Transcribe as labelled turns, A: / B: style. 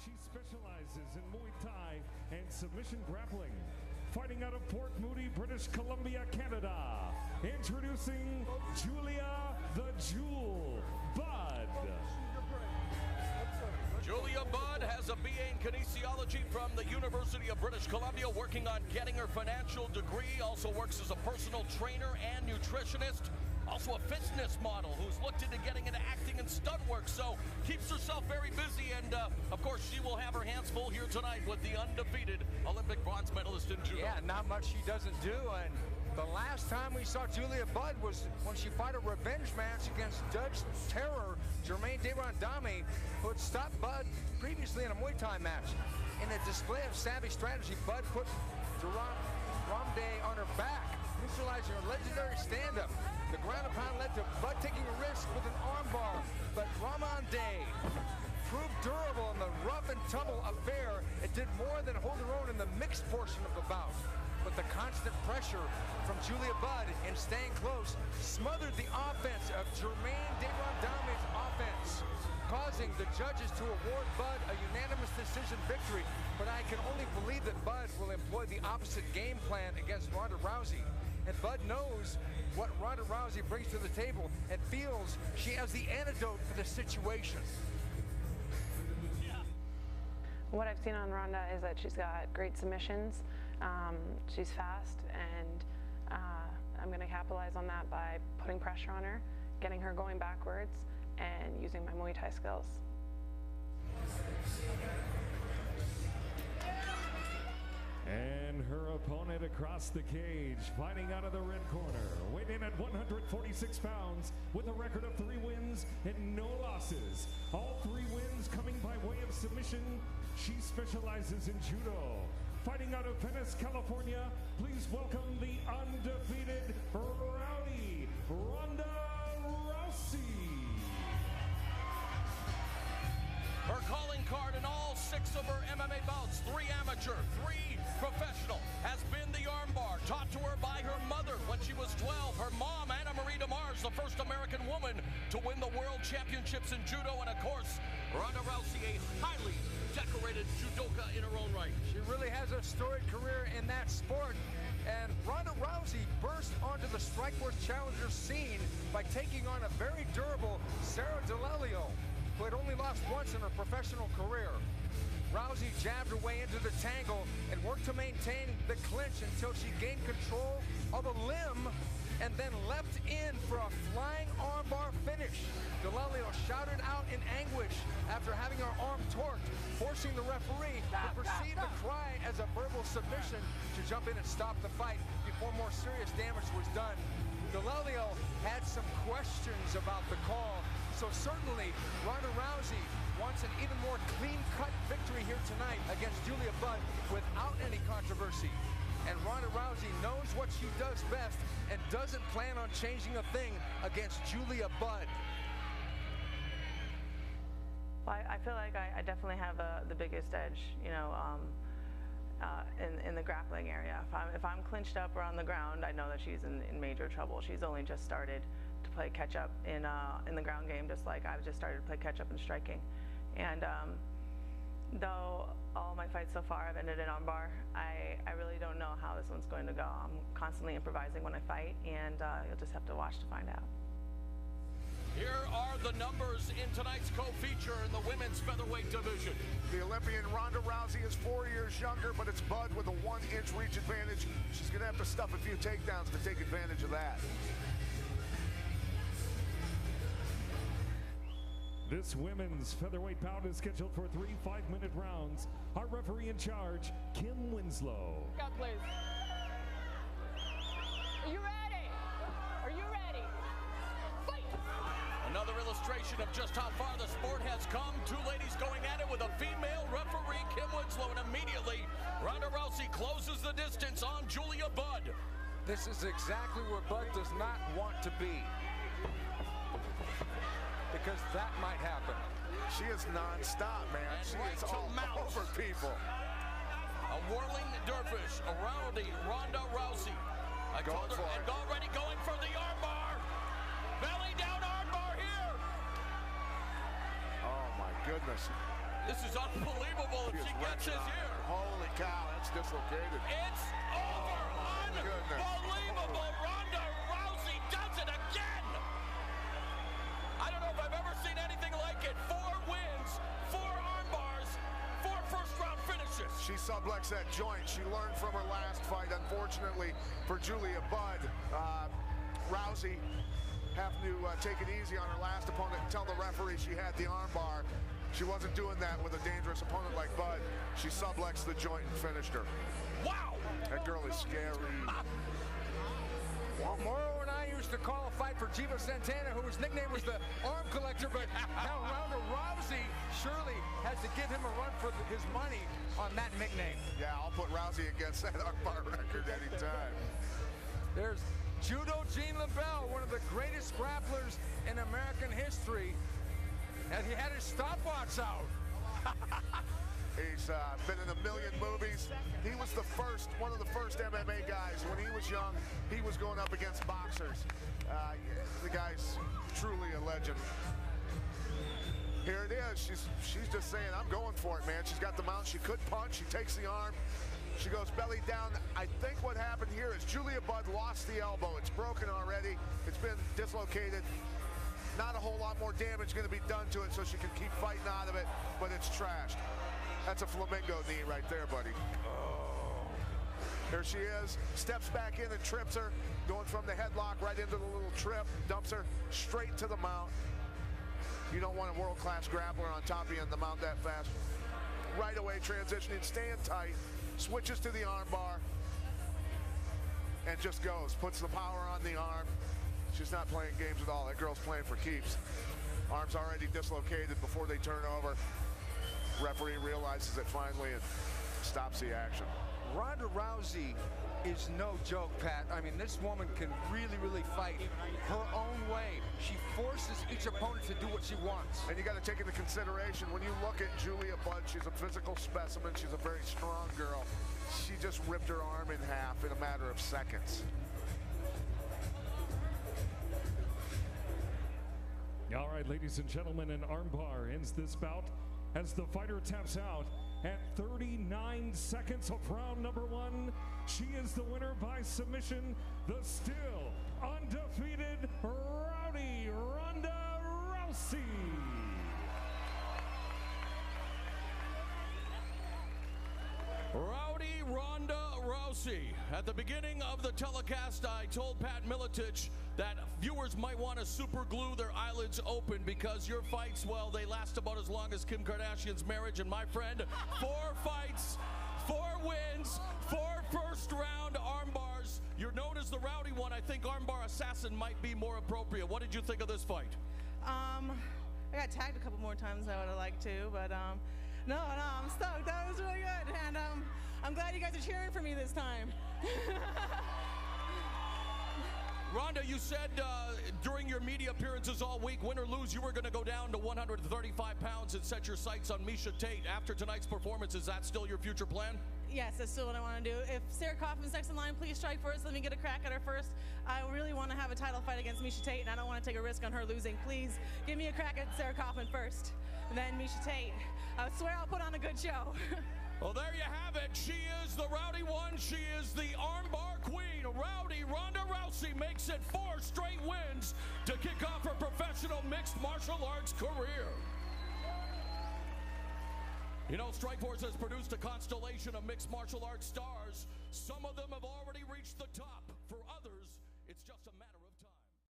A: She specializes in Muay Thai and submission grappling. Fighting out of Port Moody, British Columbia, Canada. Introducing Julia the Jewel Bout.
B: Julia Bout has a BA in kinesiology from the University of British Columbia, working on getting her financial degree. Also works as a personal trainer and nutritionist. Also a fitness model who's looked into getting into acting and stunt work, so keeps herself very busy, and of course she will have her hands full here tonight with the undefeated Olympic bronze medalist in judo.
C: Yeah, not much she doesn't do, and the last time we saw Julia Bout was when she fought a revenge match against Dutch terror Germaine de Rondami, who had stopped Bout previously in a Muay Thai match. In a display of savvy strategy, Bout put Ronda on her back, neutralizing her legendary stand-up. The ground and pound led to Bout taking a risk with an armbar, but Ronda proved durable in the rough and tumble affair. It did more than hold her own in the mixed portion of the bout. But the constant pressure from Julia Bout in staying close smothered the offense of Germaine de Rondami's offense, causing the judges to award Bout a unanimous decision victory. But I can only believe that Bout will employ the opposite game plan against Ronda Rousey. And Bout knows what Ronda Rousey brings to the table and feels she has the antidote for the situation.
D: What I've seen on Ronda is that she's got great submissions, she's fast, and I'm going to capitalize on that by putting pressure on her, getting her going backwards, and using my Muay Thai skills.
A: And her opponent across the cage, fighting out of the red corner, weighing in at 146 pounds with a record of 3 wins and no losses. All 3 wins coming by way of submission. She specializes in judo. Fighting out of Venice, California, please welcome the undefeated rowdy Ronda Rousey.
B: Her calling card in all 6 of her MMA bouts, 3 amateur, 3 professional, has been the armbar, taught to her by her mother when she was 12. Her mom, Anna Marie DeMars, the first American woman to win the world championships in judo, and of course, Ronda Rousey, a highly decorated judoka in her own right.
C: She really has a storied career in that sport. And Ronda Rousey burst onto the Strikeforce Challenger scene by taking on a very durable Sarah D'Alelio, who had only lost once in her professional career. Rousey jabbed her way into the tangle and worked to maintain the clinch until she gained control of a limb and then leapt in for a flying armbar finish. D'Alelio shouted out in anguish after having her arm torqued, forcing the referee to perceive the cry as a verbal submission to jump in and stop the fight before more serious damage was done. D'Alelio had some questions about the call, so certainly Ronda Rousey wants an even more clean-cut victory here tonight against Julia Bout without any controversy. And Ronda Rousey knows what she does best and doesn't plan on changing a thing against Julia Bout.
D: Well, I feel like I definitely have the biggest edge, you know, in the grappling area. If I'm clinched up or on the ground, I know that she's in major trouble. She's only just started to play catch-up in the ground game, just like I've just started to play catch-up in striking. And though all my fights so far have ended in armbar, I really don't know how this one's going to go. I'm constantly improvising when I fight, and you'll just have to watch to find out.
B: Here are the numbers in tonight's co-feature in the women's featherweight division.
E: The Olympian Ronda Rousey is 4 years younger, but it's Bout with a 1-inch reach advantage. She's going to have to stuff a few takedowns to take advantage of that.
A: This women's featherweight bout is scheduled for 3 5-minute rounds. Our referee in charge, Kim Winslow.
F: Go, please. Are you ready? Are you ready? Fight!
B: Another illustration of just how far the sport has come. 2 ladies going at it with a female referee, Kim Winslow, and immediately Ronda Rousey closes the distance on Julia Bout.
C: This is exactly where Bout does not want to be, because that might happen.
E: She is non-stop, man.
B: And
E: she
B: right
E: is
B: to
E: all
B: mount.
E: over people.
B: A whirling dervish, a rowdy Ronda Rousey.
E: Going for it.
B: And already going for the armbar. Belly down armbar here.
E: Oh, my goodness.
B: This is unbelievable if she gets his ear.
E: Holy cow, that's dislocated.
B: It's over. Unbelievable. Ronda Rousey does it again. I don't know if I've ever seen anything like it. 4 wins, 4 arm bars, 4 first-round finishes.
E: She sublexed that joint. She learned from her last fight. Unfortunately for Julia Bout, Rousey having to take it easy on her last opponent and tell the referee she had the arm bar. She wasn't doing that with a dangerous opponent like Bud. She sublexed the joint and finished her.
B: Wow!
E: That girl is scary.
C: Well, Moro and I used to call a fight for Jiva Santana, whose nickname was the Arm Collector, but now Ronda Rousey surely has to give him a run for his money on that nickname.
E: Yeah, I'll put Rousey against that armbar record anytime.
C: There's Judo Gene LaBelle, one of the greatest grapplers in American history, and he had his stopwatch out.
E: He's been in a million movies. He was one of the first MMA guys. When he was young, he was going up against boxers. The guy's truly a legend. Here it is. She's just saying, I'm going for it, man. She's got the mount. She could punch. She takes the arm. She goes belly down. I think what happened here is Julia Bout lost the elbow. It's broken already. It's been dislocated. Not a whole lot more damage going to be done to it so she can keep fighting out of it, but it's trashed. That's a flamingo knee right there, buddy. Oh. Here she is, steps back in and trips her, going from the headlock right into the little trip, dumps her straight to the mount. You don't want a world-class grappler on top of you in the mount that fast. Right away transitioning, staying tight, switches to the arm bar, and just goes, puts the power on the arm. She's not playing games at all. That girl's playing for keeps. Arm's already dislocated before they turn over. Referee realizes it finally and stops the action.
C: Ronda Rousey is no joke, Pat. I mean, this woman can really, really fight her own way. She forces each opponent to do what she wants.
E: And you got to take into consideration, when you look at Julia Bout, she's a physical specimen. She's a very strong girl. She just ripped her arm in half in a matter of seconds.
A: All right, ladies and gentlemen, an armbar ends this bout as the fighter taps out at 39 seconds of round number 1. She is the winner by submission, the still undefeated Rowdy Ronda Rousey.
B: Rowdy Ronda Rousey. At the beginning of the telecast, I told Pat Miletich that viewers might want to super glue their eyelids open because your fights, well, they last about as long as Kim Kardashian's marriage. And my friend, 4 fights, 4 wins, 4 first-round arm bars. You're known as the Rowdy one. I think armbar assassin might be more appropriate. What did you think of this fight?
D: I got tagged a couple more times than I would have liked to, but no, I'm stoked. That was really good, and I'm glad you guys are cheering for me this time.
B: Ronda, you said during your media appearances all week, win or lose, you were going to go down to 135 pounds and set your sights on Miesha Tate. After tonight's performance, is that still your future plan?
D: Yes, that's still what I want to do. If Sarah Kaufman's next in line, please strike first. Let me get a crack at her first. I really want to have a title fight against Miesha Tate, and I don't want to take a risk on her losing. Please give me a crack at Sarah Kaufman first, and then Miesha Tate. I swear I'll put on a good show.
B: Well, there you have it. She is the Rowdy one. She is the armbar queen. Rowdy Ronda Rousey makes it 4 straight wins to kick off her professional mixed martial arts career. You know, Strikeforce has produced a constellation of mixed martial arts stars